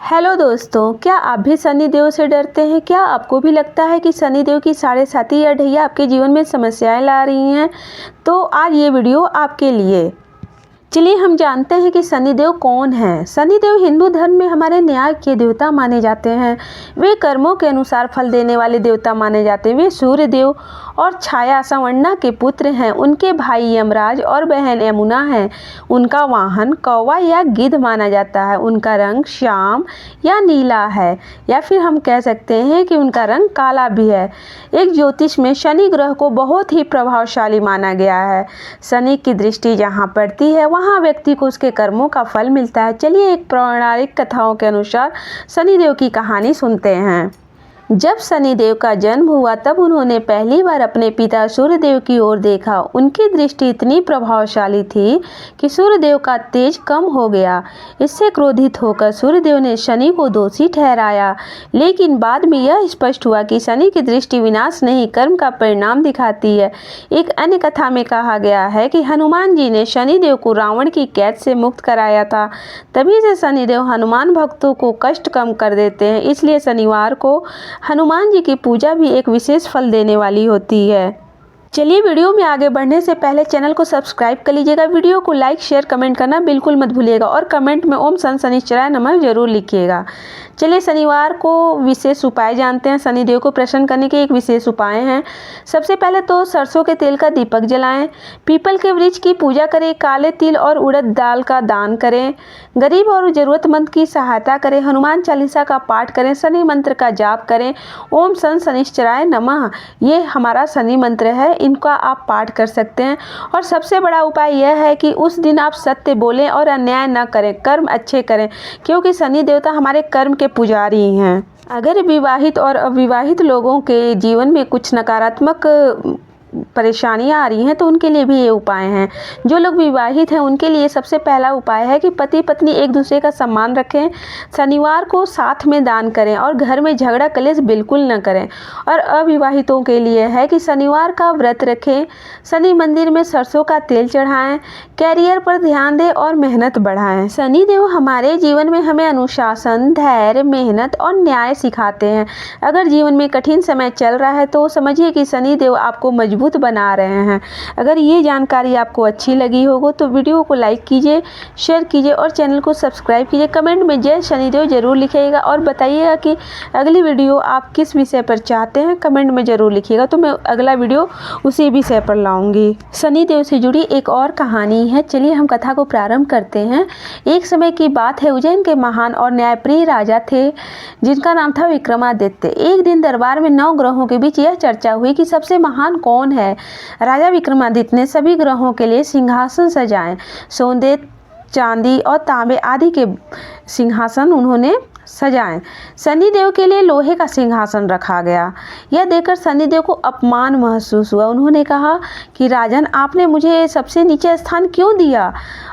Hello दोस्तों, क्या आप भी शनिदेव से डरते हैं? क्या आपको भी लगता है कि शनिदेव की साढ़े साती या ढैया आपके जीवन में समस्याएं ला रही हैं? तो आज ये वीडियो आपके लिए। चलिए हम जानते हैं कि शनिदेव कौन है। शनिदेव हिंदू धर्म में हमारे न्याय के देवता माने जाते हैं। वे कर्मों के अनुसार फल देने वाले देवता माने जाते हैं। वे सूर्य देव और छाया संवर्णा के पुत्र हैं। उनके भाई यमराज और बहन यमुना हैं। उनका वाहन कौवा या गिद्ध माना जाता है। उनका रंग श्याम या नीला है, या फिर हम कह सकते हैं कि उनका रंग काला भी है। एक ज्योतिष में शनि ग्रह को बहुत ही प्रभावशाली माना गया है। शनि की दृष्टि जहाँ पड़ती है वहाँ व्यक्ति को उसके कर्मों का फल मिलता है। चलिए एक पौराणिक कथाओं के अनुसार शनिदेव की कहानी सुनते हैं। जब शनिदेव का जन्म हुआ तब उन्होंने पहली बार अपने पिता सूर्यदेव की ओर देखा। उनकी दृष्टि इतनी प्रभावशाली थी कि सूर्यदेव का तेज कम हो गया। इससे क्रोधित होकर सूर्यदेव ने शनि को दोषी ठहराया। लेकिन बाद में यह स्पष्ट हुआ कि शनि की दृष्टि विनाश नहीं, कर्म का परिणाम दिखाती है। एक अन्य कथा में कहा गया है कि हनुमान जी ने शनिदेव को रावण की कैद से मुक्त कराया था। तभी से शनिदेव हनुमान भक्तों को कष्ट कम कर देते हैं। इसलिए शनिवार को हनुमान जी की पूजा भी एक विशेष फल देने वाली होती है। चलिए वीडियो में आगे बढ़ने से पहले चैनल को सब्सक्राइब कर लीजिएगा। वीडियो को लाइक शेयर कमेंट करना बिल्कुल मत भूलिएगा और कमेंट में ओम शनिश्चराय नमः जरूर लिखिएगा। चलिए शनिवार को विशेष उपाय जानते हैं। शनिदेव को प्रसन्न करने के एक विशेष उपाय हैं। सबसे पहले तो सरसों के तेल का दीपक जलाएं, पीपल के वृक्ष की पूजा करें, काले तिल और उड़द दाल का दान करें, गरीब और ज़रूरतमंद की सहायता करें, हनुमान चालीसा का पाठ करें, शनि मंत्र का जाप करें। ओम शनिश्चराय नमः ये हमारा शनि मंत्र है, इनका आप पाठ कर सकते हैं। और सबसे बड़ा उपाय यह है कि उस दिन आप सत्य बोलें और अन्याय न करें, कर्म अच्छे करें, क्योंकि शनि देवता हमारे कर्म के पुजारी हैं। अगर विवाहित और अविवाहित लोगों के जीवन में कुछ नकारात्मक परेशानियां आ रही हैं तो उनके लिए भी ये उपाय हैं। जो लोग विवाहित हैं उनके लिए सबसे पहला उपाय है कि पति पत्नी एक दूसरे का सम्मान रखें, शनिवार को साथ में दान करें और घर में झगड़ा कलेश बिल्कुल न करें। और अविवाहितों के लिए है कि शनिवार का व्रत रखें, शनि मंदिर में सरसों का तेल चढ़ाएं, कैरियर पर ध्यान दें और मेहनत बढ़ाएं। शनिदेव हमारे जीवन में हमें अनुशासन, धैर्य, मेहनत और न्याय सिखाते हैं। अगर जीवन में कठिन समय चल रहा है तो समझिए कि शनिदेव आपको मजबूत बना रहे हैं। अगर ये जानकारी आपको अच्छी लगी होगा तो वीडियो को लाइक कीजिए, शेयर कीजिए और चैनल को सब्सक्राइब कीजिए। कमेंट में जय शनिदेव जरूर लिखिएगा और बताइएगा कि अगली वीडियो आप किस विषय पर चाहते हैं। कमेंट में जरूर लिखिएगा तो मैं अगला वीडियो उसी विषय पर लाऊंगी। शनिदेव से जुड़ी एक और कहानी है। चलिए हम कथा को प्रारंभ करते हैं। एक समय की बात है, उज्जैन के महान और न्यायप्रिय राजा थे जिनका नाम था विक्रमादित्य। एक दिन दरबार में 9 ग्रहों के बीच यह चर्चा हुई कि सबसे महान कौन है। राजा विक्रमादित्य ने सभी ग्रहों के लिए सिंहासन सजाए। सोने, चांदी और तांबे आदि के सिंहासन उन्होंने सजाएं। शनिदेव के लिए लोहे का सिंहासन रखा गया। यह देखकर शनिदेव को अपमान महसूस हुआ। उन्होंने कहा कि राजन, आपने मुझे सबसे नीचे स्थान क्यों दिया?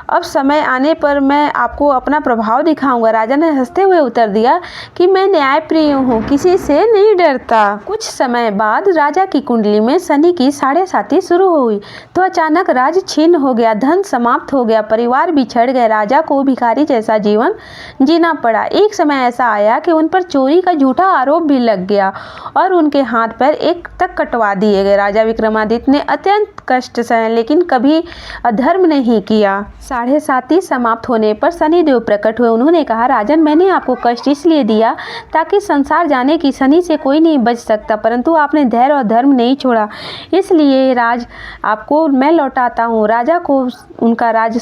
अब समय आने पर मैं आपको अपना प्रभाव दिखाऊंगा। राजा ने हंसते हुए उत्तर दिया कि मैं न्यायप्रिय हूँ, किसी से नहीं डरता। कुछ समय बाद राजा की कुंडली में शनि की साढ़े साती शुरू हुई तो अचानक राज छीन हो गया, धन समाप्त हो गया, परिवार बिछड़ गए। राजा को भिखारी जैसा जीवन जीना पड़ा। एक समय ऐसा आया कि उन पर चोरी का झूठा आरोप भी लग गया और उनके हाथ पैर एक तक कटवा दिए गए। राजा विक्रमादित्य ने अत्यंत कष्ट सहे लेकिन कभी अधर्म नहीं किया। साढ़े साती समाप्त होने पर शनिदेव प्रकट हुए। उन्होंने कहा, राजन, मैंने आपको कष्ट इसलिए दिया ताकि संसार जाने कि शनि से कोई नहीं बच सकता, परंतु आपने धैर्य और धर्म नहीं छोड़ा, इसलिए राज आपको मैं लौटाता हूँ। राजा को उनका राज